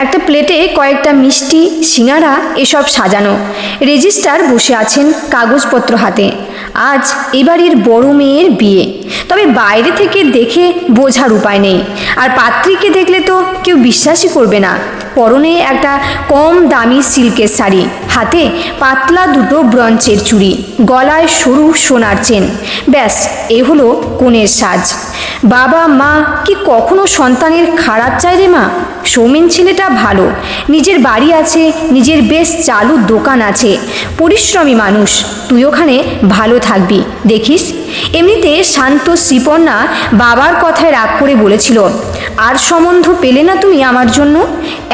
একটা প্লেটে কয়েকটা মিষ্টি, সিঙাড়া এসব সাজানো। রেজিস্ট্রার বসে আছেন কাগজপত্র হাতে। আজ এ বাড়ির বড় মেয়ের বিয়ে, তবে বাইরে থেকে দেখে বোঝার উপায় নেই। আর পাত্রীকে দেখলে তো কেউ বিশ্বাসই করবে না। পরনে একটা কম দামি সিল্কের শাড়ি, হাতে পাতলা দুটো ব্রঞ্চের চুড়ি, গলায় সরু সোনার চেন। ব্যাস, এ হলো কনের সাজ। বাবা মা কি কখনো সন্তানের খারাপ চায় রে মা? সৌমেন ছেলেটা ভালো, নিজের বাড়ি আছে, নিজের বেশ চালু দোকান আছে, পরিশ্রমী মানুষ। তুই ওখানে ভালো থাকবি দেখিস। এমনিতে শান্ত শ্রীপর্ণা বাবার কথায় রাগ করে বলেছিল, আর সম্বন্ধ পেলে না তুমি আমার জন্য?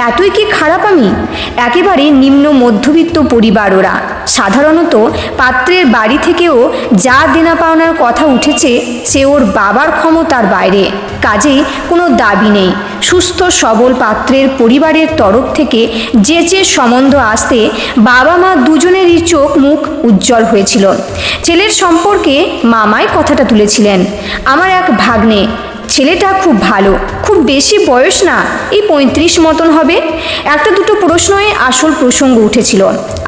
এতই কি খারাপ আমি? একেবারে নিম্ন মধ্যবিত্ত পরিবার ওরা। সাধারণত পাত্রের বাড়ি থেকেও যা দেনা পাওনার কথা উঠেছে সে ওর বাবার ক্ষমতার বাইরে। কাজেই কোনো দাবি নেই। সুস্থ সবল পাত্রের পরিবারের তরফ থেকে যে সম্বন্ধ আসতে বাবা মা দুজনেরই চোখ মুখ উজ্জ্বল হয়েছিল। ছেলের সম্পর্কে মামাই কথাটা তুলেছিলেন। আমার এক ভাগ্নে, ছেলেটা খুব ভালো, খুব বেশি বয়স না, এই 35 মতন হবে। একটা দুটো প্রশ্নই আসল প্রসঙ্গ উঠেছিল।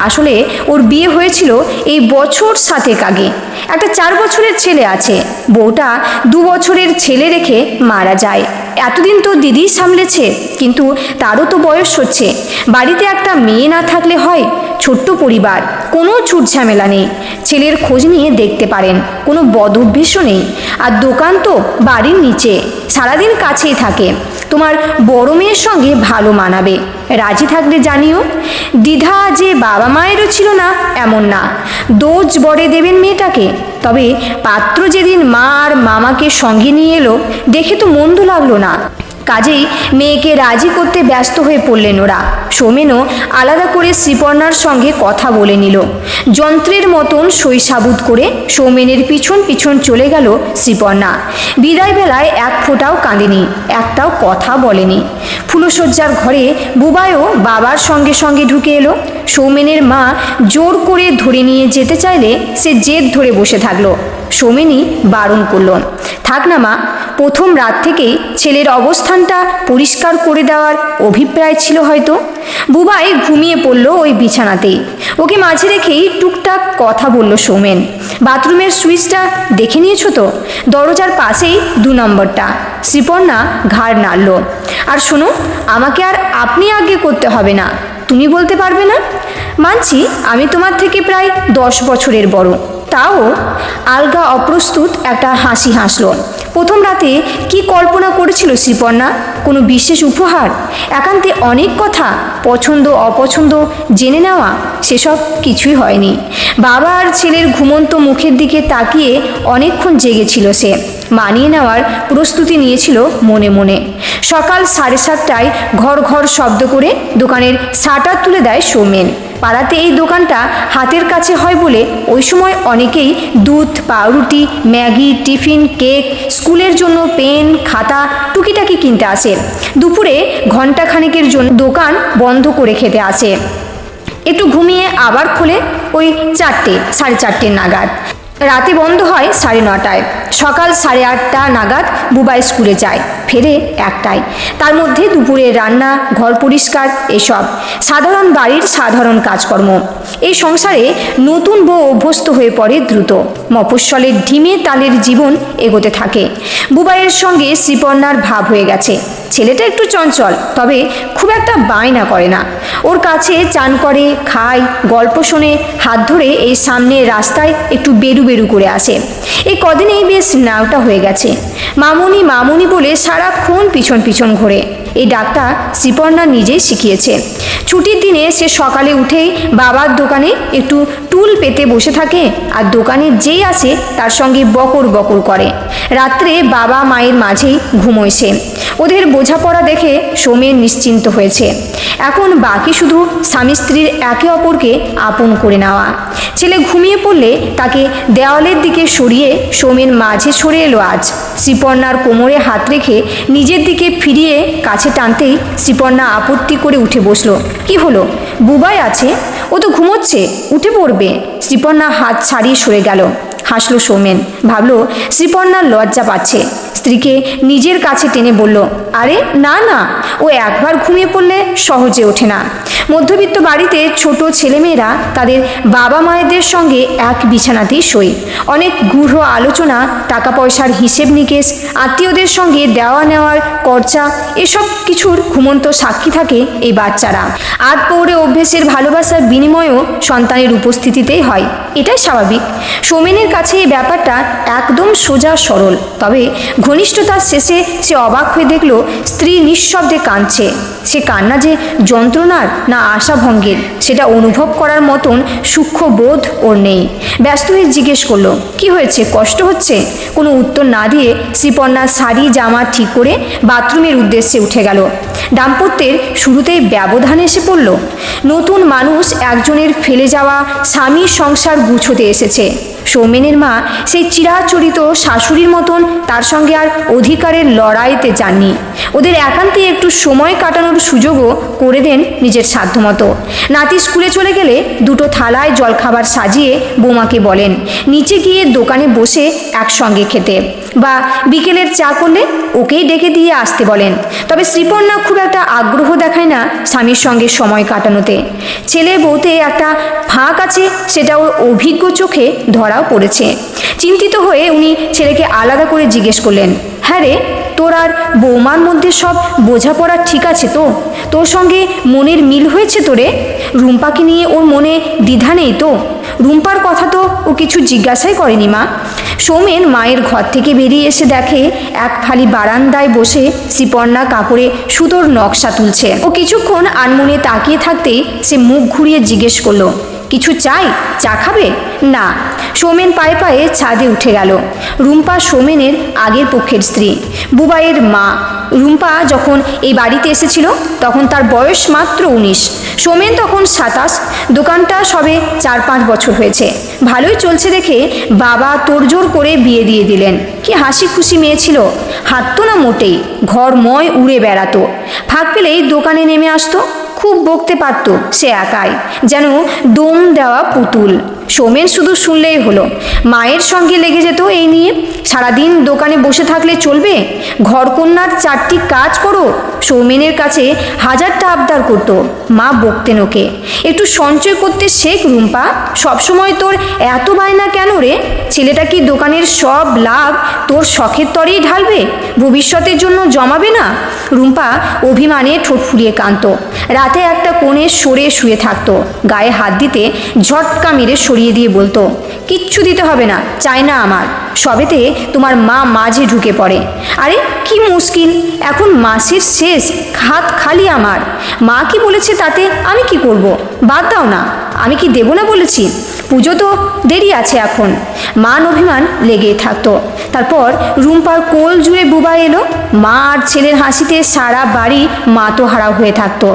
আসলে ওর বিয়ে হয়েছিল এই বছর 7 আগে। একটা 4 বছরের ছেলে আছে, বউটা 2 বছরের ছেলে রেখে মারা যায়। এতদিন তো দিদি সামলেছে, কিন্তু তারও তো বয়স হচ্ছে। বাড়িতে একটা মেয়ে না থাকলে হয়? ছোট্ট পরিবার, কোনো ছুট ঝামেলা নেই। ছেলের খোঁজ নিয়ে দেখতে পারেন, কোনো বদ অভ্যেসও নেই। আর দোকান তো বাড়ির নিচে, সারাদিন কাছেই থাকে। তোমার বড় মেয়ের সঙ্গে ভালো মানাবে, রাজি থাকলে জানিও। দ্বিধা যে বাবা মায়েরও ছিল না এমন না, দোজ বরে দেবেন মেয়েটাকে। তবে পাত্র যেদিন মা আর মামাকে সঙ্গে নিয়ে এলো, দেখে তো মন্দ লাগলো না। কাজেই মেয়েকে রাজি করতে ব্যস্ত হয়ে পড়লেন ওরা। সৌমেনও আলাদা করে শ্রীপর্ণার সঙ্গে কথা বলে নিল। যন্ত্রের মতন সই সাবুত করে সৌমেনের পিছন পিছন চলে গেল শ্রীপর্ণা। বিদায় বেলায় এক ফোঁটাও কাঁদেনি, একটাও কথা বলেনি। ফুলশয্যার ঘরে বুবাইও বাবার সঙ্গে সঙ্গে ঢুকে এলো। সৌমেনের মা জোর করে ধরে নিয়ে যেতে চাইলে সে জেদ ধরে বসে থাকলো। সৌমেনই বারণ করল, থাক না মা। প্রথম রাত থেকেই ছেলের অবস্থানটা পরিষ্কার করে দেওয়ার অভিপ্রায় ছিল হয়তো। বুবাই ঘুমিয়ে পড়ল ওই বিছানাতেই। ওকে মাঝে রেখেই টুকটাক কথা বলল সৌমেন। বাথরুমের সুইচটা দেখে নিয়েছো তো? দরজার পাশেই 2 নম্বরটা। শ্রীপর্ণা ঘাড় নাড়ল। আর শোনো, আমাকে আর আপনি আগে করতে হবে না, তুমি বলতে পারবে না? মানছি আমি তোমার থেকে প্রায় 10 বছরের বড়, তাও। আলগা অপ্রস্তুত একটা হাসি হাসল। প্রথম রাতে কি কল্পনা করেছিল শ্রীপর্ণা? কোনো বিশেষ উপহার? একান্তে অনেক কথা, পছন্দ অপছন্দ জেনে নেওয়া? সেসব কিছুই হয়নি। বাবা আর ছেলের ঘুমন্ত মুখের দিকে তাকিয়ে অনেকক্ষণ জেগেছিল সে। মানিয়ে নেওয়ার প্রস্তুতি নিয়েছিল মনে মনে। সকাল 7:30টায় ঘর ঘর শব্দ করে দোকানের শাটার তুলে দেয় সৌমেন। পাড়াতে এই দোকানটা হাতের কাছে হয় বলে ওই সময় অনেকেই দুধ, পাউরুটি, ম্যাগি, টিফিন, কেক, স্কুলের জন্য পেন, খাতা টুকিটাকি কিনতে আসে। দুপুরে ঘণ্টাখানেকের জন্য দোকান বন্ধ করে খেতে আসে। একটু ঘুমিয়ে আবার খোলে ওই 4টে, 4:30 নাগাদ। রাতে বন্ধ হয় 9:30টায়। সকাল 8:30 নাগাদ বুবাই স্কুলে যায়, ফেরে 1টায়। তার মধ্যে দুপুরের রান্না, ঘর পরিষ্কার, এসব সাধারণ বাড়ির সাধারণ কাজকর্ম। এই সংসারে নতুন বউ অভ্যস্ত হয়ে পড়ে দ্রুত। মফস্বলের ঢিমে তালের জীবন এগোতে থাকে। বুবাইয়ের সঙ্গে শ্রীপর্ণার ভাব হয়ে গেছে। ছেলেটা একটু চঞ্চল, তবে খুব একটা বায়না করে না। ওর কাছে চান করে, খায়, গল্প শোনে, হাত ধরে এই সামনের রাস্তায় একটু বেরু বেরু করে আসে। এই কদিনেই বেশ নাওটা হয়ে গেছে। মামুনি মামুনি বলে সারাক্ষণ পিছন পিছন ঘোরে। এই ডাকটা শ্রীপর্ণা নিজেই শিখিয়েছে। ছুটির দিনে সে সকালে উঠেই বাবার দোকানে একটু টুল পেতে বসে থাকে, আর দোকানে যেই আসে তার সঙ্গে বকর বকর করে। রাত্রে বাবা মায়ের মাঝেই ঘুমোয় সে। ওদের বোঝাপড়া দেখে সৌমেন নিশ্চিন্ত হয়েছে। এখন বাকি শুধু স্বামী স্ত্রীর একে অপরকে আপন করে নেওয়া। ছেলে ঘুমিয়ে পড়লে তাকে দেওয়ালের দিকে সরিয়ে সৌমেন মাঝে সরে এলো আজ। শ্রীপর্ণার কোমরে হাত রেখে নিজের দিকে ফিরিয়ে কাছে টানতেই শ্রীপর্ণা আপত্তি করে উঠে বসলো। কি হলো? বুবাই আছে, ও তো ঘুমোচ্ছে, উঠে পড়বে। শ্রীপর্ণা হাত ছাড়িয়ে সরে গেল। হাসলো সৌমেন। ভাবলো শ্রীপর্ণার লজ্জা পাচ্ছে। স্ত্রীকে নিজের কাছে টেনে বলল, আরে না না, ও একবার ঘুমিয়ে পড়লে সহজে ওঠে না। মধ্যবিত্ত বাড়িতে ছোট ছেলেমেয়েরা তাদের বাবা মায়েদের সঙ্গে এক বিছানাতেই শোয়। অনেক গূঢ় আলোচনা, টাকা পয়সার হিসেব নিকেশ, আত্মীয়দের সঙ্গে দেওয়া নেওয়ার খরচা, এসব কিছুর ঘুমন্ত সাক্ষী থাকে এই বাচ্চারা। আধ পৌড়ে অভ্যেসের ভালোবাসার বিনিময়ও সন্তানের উপস্থিতিতেই হয়, এটাই স্বাভাবিক। সৌমেনের কাছে এই ব্যাপারটা একদম সোজা সরল। তবে ঘনিষ্ঠতার শেষে সে অবাক হয়ে দেখল স্ত্রী নিঃশব্দে কাঁদছে। সে কান্না যে যন্ত্রণার না আশাভঙ্গের, সেটা অনুভব করার মতন সূক্ষ্ম বোধ ওর নেই। ব্যস্ত হয়ে জিজ্ঞেস করলো, কি হয়েছে, কষ্ট হচ্ছে? কোনো উত্তর না দিয়ে শ্রীপর্ণার শাড়ি জামা ঠিক করে বাথরুমের উদ্দেশ্যে উঠে গেল। দাম্পত্যের শুরুতেই ব্যবধান এসে পড়ল। নতুন মানুষ একজনের ফেলে যাওয়া স্বামীর সংসার গুছোতে এসেছে। সৌমেনের মা সেই চিরাচরিত শাশুড়ির মতন তার সঙ্গে আর অধিকারের লড়াইতে যাননি। ওদের একান্তে একটু সময় কাটানোর সুযোগও করে দেন নিজের সাধ্যমতো। নাতি স্কুলে চলে গেলে দুটো থালায় জলখাবার সাজিয়ে বৌমাকে বলেন নিচে গিয়ে দোকানে বসে একসঙ্গে খেতে, বা বিকেলের চা করলে ওকেই ডেকে দিয়ে আসতে বলেন। তবে শ্রীপর্ণা খুব একটা আগ্রহ দেখায় না স্বামীর সঙ্গে সময় কাটানোতে। ছেলে বউতে একটা ফাঁক আছে, সেটা ওর অভিজ্ঞ চোখে ধরাও পড়েছে। চিন্তিত হয়ে উনি ছেলেকে আলাদা করে জিজ্ঞেস করলেন, হ্যাঁ রে, তোর আর বৌমার মধ্যে সব বোঝাপড়া ঠিক আছে তো? তোর সঙ্গে মনের মিল হয়েছে তো রে? রুম্পাকে নিয়ে ওর মনে দ্বিধা নেই তো? রুম্পার কথা তো ও কিছু জিজ্ঞাসাই করেনি মা। সৌমেন মায়ের ঘর থেকে বেরিয়ে এসে দেখে এক ফালি বারান্দায় বসে শ্রীপর্ণা কাপড়ে সুতোর নকশা তুলছে। ও কিছুক্ষণ আনমনে তাকিয়ে থাকতেই সে মুখ ঘুরিয়ে জিজ্ঞেস করলো, কিছু চাই? চা খাবে? না। সৌমেন পায়ে পায়ে ছাদে উঠে গেল। রুম্পা সৌমেনের আগের পক্ষের স্ত্রী, বুবাইয়ের মা। রুম্পা যখন এই বাড়িতে এসেছিল তখন তার বয়স মাত্র 19, সৌমেন তখন 27। দোকানটা সবে 4-5 বছর হয়েছে। ভালোই চলছে দেখে বাবা তোড়জোড় করে বিয়ে দিয়ে দিলেন। কি হাসি খুশি মেয়ে ছিল, হাঁটতো না মোটেই, ঘরময় উড়ে বেড়াতো। ফাঁক পেলেই দোকানে নেমে আসতো। খুব বকতে পারত সে একাই, যেন দম দেওয়া পুতুল। সৌমেন শুধু শুনলেই হলো, মায়ের সঙ্গে লেগে যেত এই নিয়ে। সারাদিন দোকানে বসে থাকলে চলবে? ঘরকন্যার 4টি কাজ করো। সৌমেনের কাছে হাজারটা আবদার করতো, মা বকতেন ওকে, একটু সঞ্চয় করতে শেখ রুম্পা, সবসময় তোর এত বায়না কেন রে? ছেলেটা কি দোকানের সব লাভ তোর শখের তরেই ঢালবে? ভবিষ্যতের জন্য জমাবে না? রুম্পা অভিমানে ঠোঁট ফুলিয়ে কাঁদত। রাতে একটা কোণে সরে শুয়ে থাকতো, গায়ে হাত দিতে ঝটকা মেরে সরিয়ে দিয়ে বলতো, কিচ্ছু দিতে হবে না, চাই না আমার। সবেতে তোমার মা মাঝে ঢুকে পড়ে। আরে কি মুশকিল, এখন মাসের শেষ, হাত খালি আমার। মা কি বলেছে তাতে আমি কি করব? বাদ দাও না, আমি কি দেব না বলেছি? পুজো তো দেরি আছে এখন। মান অভিমান লেগেই থাকতো। তারপর রুম্পার কোল জুড়ে বুবা এলো। মা আর ছেলের হাসিতে সারা বাড়ি মাতোহারা হয়ে থাকতো।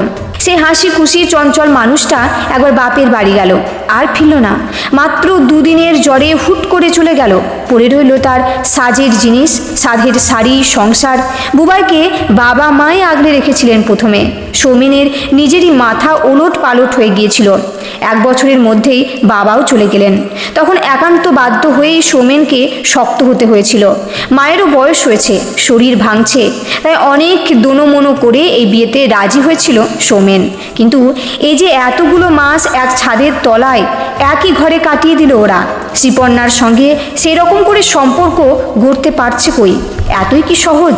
সেই হাসি খুশি চঞ্চল মানুষটা একবার বাপের বাড়ি গেল, আর ফিরল না। মাত্র 2 দিনের জ্বরে হুট করে চলে গেল। পড়ে রইল তার সাজের জিনিস, সাধের শাড়ি, সংসার। বুবাইকে বাবা মাই আগলে রেখেছিলেন প্রথমে। সৌমেনের নিজেরই মাথা ওলট পালট হয়ে গিয়েছিল। 1 বছরের মধ্যেই বাবাও চলে গেলেন। তখন একান্ত বাধ্য হয়েই সৌমেনকে শক্ত হতে হয়েছিল। মায়েরও বয়স হয়েছে, শরীর ভাঙছে, তাই অনেক দোনোমনো করে এই বিয়েতে রাজি হয়েছিল সৌমেন। কিন্তু এই যে এতগুলো মাস এক ছাদের তলায় একই ঘরে কাটিয়ে দিল ওরা, শ্রীপর্ণার সঙ্গে সেই রকম করে সম্পর্ক গড়তে পারছে কই? এতই কি সহজ?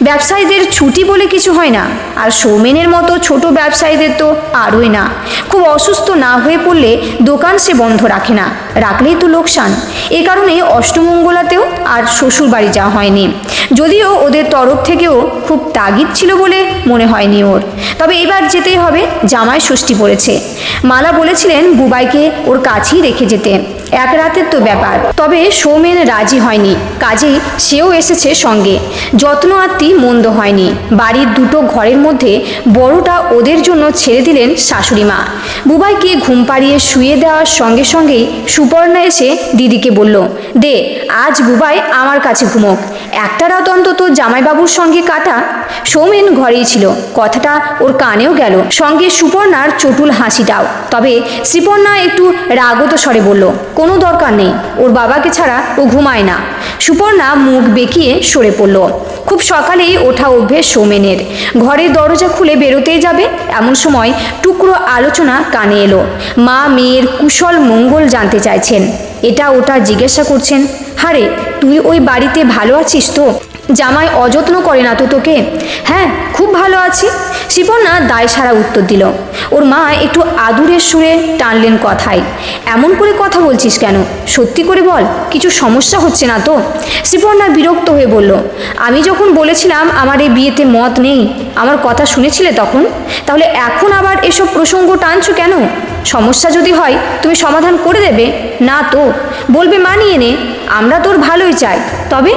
ব্যবসায়ীদের ছুটি বলে কিছু হয় না, আর সৌমেনের মতো ছোট ব্যবসায়ীদের তো আরোই না। খুব অসুস্থ না হয়ে পড়লে দোকান সে বন্ধ রাখে না, রাখলেই তো লোকসান। এ কারণে অষ্টমঙ্গলাতেও আর শ্বশুর বাড়ি যাওয়া হয়নি, যদিও ওদের তরফ থেকেও খুব তাগিদ ছিল বলে মনে হয়নি ওর। তবে এবার যেতেই হবে, জামাই ষষ্ঠী পড়েছে। মালা বলেছিলেন বুবাইকে ওর কাছেই রেখে যেতে, 1 রাতের তো ব্যাপার। তবে সৌমেন রাজি হয়নি, কাজেই সেও এসেছে সঙ্গে। যত্ন আত্মি মন্দ হয়নি। বাড়ির 2টো ঘরের মধ্যে বড়টা ওদের জন্য ছেড়ে দিলেন শাশুড়ি মা। বুবাইকে ঘুম পাড়িয়ে শুয়ে দেওয়ার সঙ্গে সঙ্গেই সুপর্ণা এসে দিদিকে বলল, দে আজ বুবাই আমার কাছে ঘুমোক, 1টা রাত অন্তত জামাইবাবুর সঙ্গে কাটা। সৌমেন ঘরেই ছিল, কথাটা ওর কানেও গেল, সঙ্গে সুপর্ণার চটুল হাসিটাও। তবে শ্রীপর্ণা একটু রাগত স্বরে বলল, কোনো দরকার নেই, ওর বাবাকে ছাড়া ও ঘুমায় না। সুপর্ণা মুখ বেঁকিয়ে সরে পড়ল। খুব সকালেই ওঠা অভ্যেস সৌমেনের। ঘরের দরজা খুলে বেরোতেই যাবে এমন সময় টুকরো আলোচনা কানে এলো। মা মেয়ের কুশল মঙ্গল জানতে চাইছেন, এটা ওটা জিজ্ঞাসা করছেন। হারে, তুই ওই বাড়িতে ভালো আছিস তো? জামাই অযত্ন করে না তো তোকে? হ্যাঁ, খুব ভালো আছি, শিপর্ণা দায় সারা উত্তর দিল। ওর মা একটু আদুরের সুরে টানলেন কথায়। এমন করে কথা বলছিস কেন? সত্যি করে বল, কিছু সমস্যা হচ্ছে না তো? শিপর্ণা বিরক্ত হয়ে বলল, আমি যখন বলেছিলাম আমার এই বিয়েতে মত নেই, আমার কথা শুনেছিলে তখন? তাহলে এখন আবার এসব প্রসঙ্গ টানছো কেন? সমস্যা যদি হয় তুমি সমাধান করে দেবে না তো বলবে মানিয়ে নে, আমরা তোর ভালোই চাই, তবে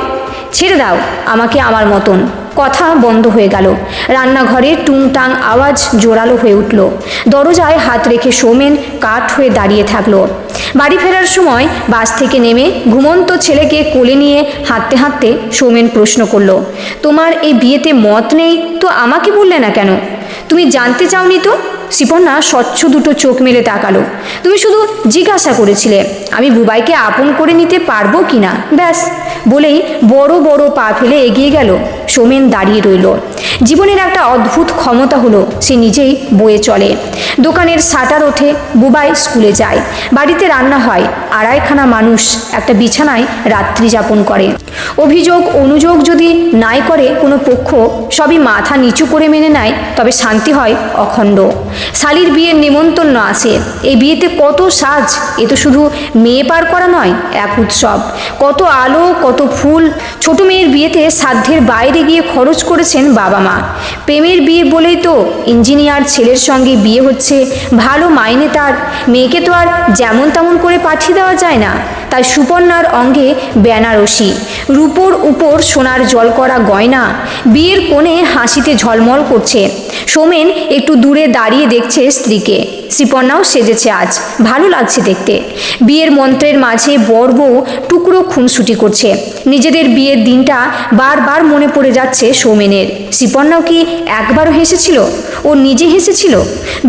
ছেড়ে দাও আমাকে আমার মতন। কথা বন্ধ হয়ে গেল। রান্নাঘরে টুংটাং আওয়াজ জোরালো হয়ে উঠল। দরজায় হাত রেখে সৌমেন কাঠ হয়ে দাঁড়িয়ে থাকলো। বাড়ি ফেরার সময় বাস থেকে নেমে ঘুমন্ত ছেলেকে কোলে নিয়ে হাঁটতে হাঁটতে সৌমেন প্রশ্ন করলো, তোমার এই বিয়েতে মত নেই তো আমাকে বললে না কেন? তুমি জানতে চাওনি তো? শিপর্ণা স্বচ্ছ দুটো চোখ মেলে তাকালো। তুমি শুধু জিজ্ঞাসা করেছিলে আমি বুবাইকে আপন করে নিতে পারবো কিনা, ব্যাস। বলেই বড় বড় পা ফেলে এগিয়ে গেল। সৌমেন দাঁড়িয়ে রইল। জীবনের একটা অদ্ভুত ক্ষমতা হলো, সে নিজেই বয়ে চলে। দোকানের শাটার ওঠে, বুবাই স্কুলে যায়, বাড়িতে রান্না হয়, আড়াইখানা মানুষ একটা বিছানায় রাত্রি যাপন করে। অভিযোগ অনুযোগ যদি নাই করে কোনো পক্ষ, সবই মাথা নিচু করে মেনে নেয়, তবে শান্তি হয় অখণ্ড। শালির বিয়ের নেমন্তন্ন আসে। এই বিয়েতে কত সাজ, এ তো শুধু মেয়ে পার করা নয়, এক উৎসব। কত আলো, কত ফুল। ছোট মেয়ের বিয়েতে সাধ্যের বাইরে গিয়ে খরচ করেছেন বাবা মা। প্রেমের বিয়ে বলেই তো ইঞ্জিনিয়ার ছেলের সঙ্গে বিয়ে হচ্ছে, ভালো মাইনে তার। মেয়েকে তো আর যেমন তেমন করে পাঠিয়ে দেওয়া যায় না। তাই সুপর্ণার অঙ্গে বেনারসি, রূপোর উপর সোনার জল করা গয়না, বিয়ের কোণে হাসিতে ঝলমল করছে। সৌমেন একটু দূরে দাঁড়িয়ে দেখছে স্ত্রীকে। শিপর্ণাও সেজেছে আজ, ভালো লাগছে দেখতে। বিয়ের মন্ত্রের মাঝে বর বউ টুকরো খুনসুটি করছে। নিজেদের বিয়ের দিনটা বারবার মনে পড়ে যাচ্ছে সৌমেনের। শিপর্ণাও কি একবারও হেসেছিল? ও নিজে হেসেছিল?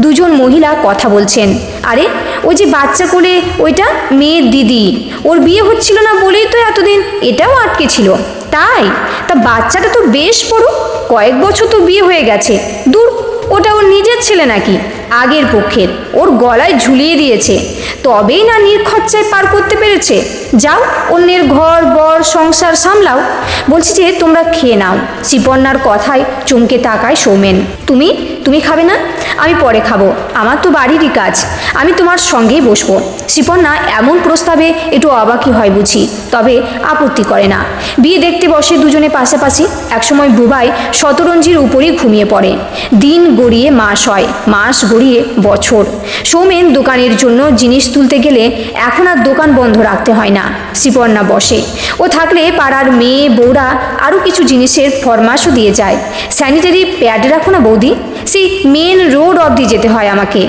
দুজন মহিলা কথা বলছেন। আরে, ওই যে বাচ্চা কোলে ওইটা মেয়ের দিদি, ওর বিয়ে হচ্ছিল না বলেই তো এতদিন এটাও আটকে ছিল। তাই? তা বাচ্চাটা তো বেশ বড়, কয়েক বছর তো বিয়ে হয়ে গেছে। দূর, ওটা ওর নিজের ছেলে নাকি? আগের পক্ষের, ওর গলায় ঝুলিয়ে দিয়েছে, তবেই না নির্খরচায় পার করতে পেরেছে। যাও, অন্যের ঘর বর সংসার সামলাও। বলছি যে তোমরা খেয়ে নাও। শিপর্ণার কথায় চমকে তাকায় সৌমেন। তুমি তুমি খাবে না? আমি পরে খাবো, আমার তো বাড়িরই কাজ, আমি তোমার সঙ্গেই বসবো। শিপর্ণা এমন প্রস্তাবে একটু অবাকই হয় বুঝি, তবে আপত্তি করে না। বিয়ে দেখতে বসে দুজনে পাশাপাশি। একসময় বুবাই শতরঞ্জির উপরই ঘুমিয়ে পড়ে। দিন গড়িয়ে মাস হয়, মাস গড়িয়ে বছর। সৌমেন দোকানের জন্য জিনিস তুলতে গেলে এখন আর দোকান বন্ধ রাখতে হয় না। শিপর্ণা বসে। ও থাকলে পাড়ার মেয়ে বউরা আরও কিছু জিনিসের ফরমাশও দিয়ে যায়। স্যানিটারি প্যাড রাখো না বৌদি, সেই মেন রোড অবধি যেতে হয় আমাকে।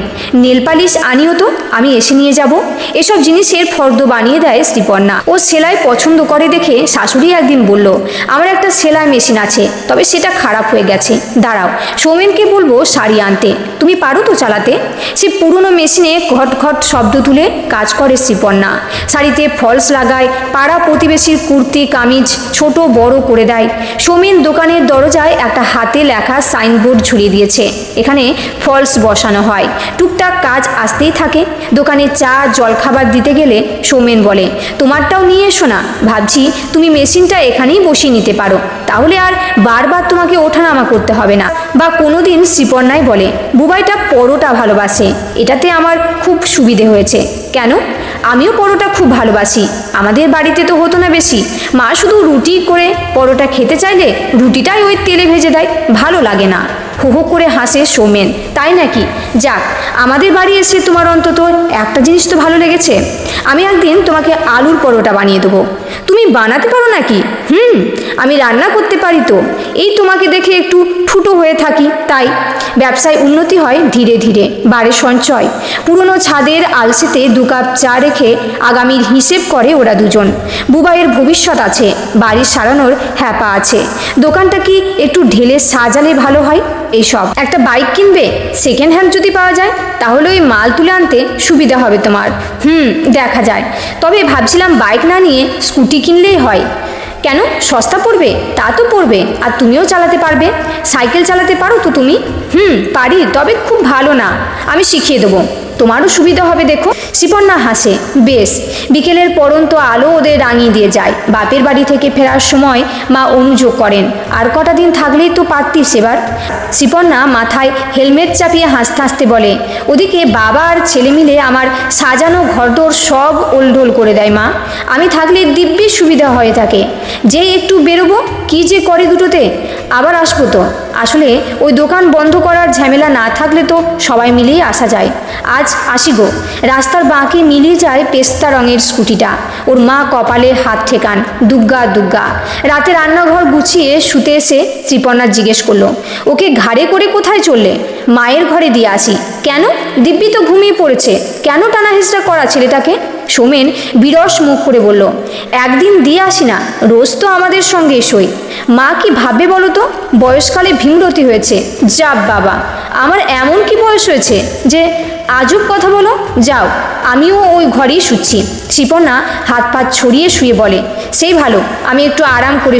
নেল পালিশ আনিও তো, আমি এসে নিয়ে যাব। এসব জিনিসের ফর্দ বানিয়ে দেয় শ্রীপর্ণা। ও সেলাই পছন্দ করে দেখে শাশুড়ি একদিন বলল, আমার একটা সেলাই মেশিন আছে, তবে সেটা খারাপ হয়ে গেছে, দাঁড়াও সৌমেনকে বলবো শাড়ি আনতে, তুমি পারো তো চালাতে? সে পুরনো মেশিনে ঘট ঘট শব্দ তুলে কাজ করে শ্রীপর্ণা। শাড়িতে ফলস লাগায়, পাড়া প্রতিবেশীর কুর্তি কামিজ ছোট বড় করে দেয়। সৌমেন দোকানের দরজায় একটা হাতে লেখা সাইনবোর্ড ঝুলিয়ে দিয়েছে, এখানে ফলস বসানো হয়। টুকটাক কাজ আসতেই থাকে। দোকানে চা জলখাবার দিতে গেলে সৌমেন বলে, তোমারটাও নিয়ে এসো না, ভাবছি তুমি মেশিনটা এখানেই বসিয়ে নিতে পারো, তাহলে আর বারবার তোমাকে ওঠানামা করতে হবে না। বা কোনোদিন শ্রীপর্ণাই বলে, বুবাইটা পরোটা ভালোবাসে, এটাতে আমার খুব সুবিধে হয়েছে। কেন? আমিও পরোটা খুব ভালোবাসি, আমাদের বাড়িতে তো হতো না বেশি, মা শুধু রুটি করে পরোটা খেতে চাইলে রুটিটাই ওই তেলে ভেজে দেয়, ভালো লাগে না। হো হো করে হাসে সৌমেন। তাই নাকি? যাক, আমাদের বাড়ি এসে তোমার অন্তত একটা জিনিস তো ভালো লেগেছে। আমি একদিন তোমাকে আলুর পরোটা বানিয়ে দেবো। তুমি বানাতে পারো নাকি? আমি রান্না করতে পারি তো, এই তোমাকে দেখে একটু ফুটো হয়ে থাকি, তাই ব্যবসায় উন্নতি হয় ধীরে ধীরে, বাড়ে সঞ্চয়। পুরনো ছাদের আলসেতে 2 কাপ চা রেখে আগামীর হিসেব করে ওরা দুজন। বুবাইয়ের ভবিষ্যৎ আছে, বাড়ি সারানোর হ্যাপা আছে। দোকানটা কি একটু ঢেলে সাজালে ভালো হয়। এইসব একটা বাইক কিনবে, সেকেন্ড হ্যান্ড যদি পাওয়া যায় তাহলে ওই মাল তুলে আনতে সুবিধা হবে তোমার। দেখা যায়। তবে ভাবছিলাম বাইক না নিয়ে স্কুটি কিনলেই হয়। কেন, সস্তা পড়বে? তা তো পড়বে, আর তুমিও চালাতে পারবে। সাইকেল চালাতে পারো তো তুমি? পারি, তবে খুব ভালো না। আমি শিখিয়ে দেবো, তোমারও সুবিধা হবে। দেখো। শিপন্না হাসে। বেশ। বিকেলের পড়ন্ত আলো ওদের রাঙিয়ে দিয়ে যায়। বাপের বাড়ি থেকে ফেরার সময় মা অনুযোগ করেন, আর কটা দিন থাকলেই তো পারতিস এবার। শিপন্না মাথায় হেলমেট চাপিয়ে হাসতে হাসতে বলে, ওদিকে বাবা আর ছেলে মিলে আমার সাজানো ঘরদোর সব ওলঢোল করে দেয় মা। আমি থাকলে দিব্যি সুবিধা হয়ে থাকে। যেই একটু বেরোবো কি যে করে দুটোতে। আবার আসবো তো। আসলে ওই দোকান বন্ধ করার ঝামেলা না থাকলে তো সবাই মিলেই আসা যায়। আজ আসি গো। রাস্তার বাঁকে মিলিয়ে যায় পেস্তা রঙের স্কুটিটা। ওর মা কপালে হাত ঠেকান, দুগ্গা দুগ্গা। রাতে রান্নাঘর গুছিয়ে শুতে এসে শ্রীপর্ণা জিজ্ঞেস করলো, ওকে ঘাড়ে করে কোথায় চললে? মায়ের ঘরে দিয়ে আসি। কেন? দিব্যি তো ঘুমিয়ে পড়েছে। কেন টানা হেঁচড়া করা ছেলেটাকে? সোমেন বিরস মুখ করে বলল, একদিন দিয়ে আসি না, রোজ তো আমাদের সঙ্গে এসোই। মা কি ভাববে বলো তো? বয়সকালে ভীমরতি হয়েছে। যা বাবা, আমার এমন কি বয়স হয়েছে যে আজব কথা বলো? যাও, আমিও ওই ঘরেই শুচ্ছি। শিপন্না হাত পা ছড়িয়ে শুয়ে বলে, সেই ভালো, আমি একটু আরাম করে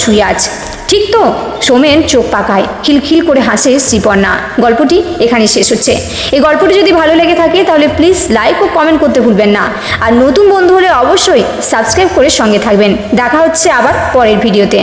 শুই আজ। ঠিক তো? সোমেন চোখ পাকায়, খিলখিল করে হাসে শ্রীপর্ণা। গল্পটি এখানেই শেষ হচ্ছে। এই গল্পটি যদি ভালো লেগে থাকে তাহলে প্লিজ লাইক ও কমেন্ট করতে ভুলবেন না। আর নতুন বন্ধু হলে অবশ্যই সাবস্ক্রাইব করে সঙ্গে থাকবেন। দেখা হচ্ছে আবার পরের ভিডিওতে।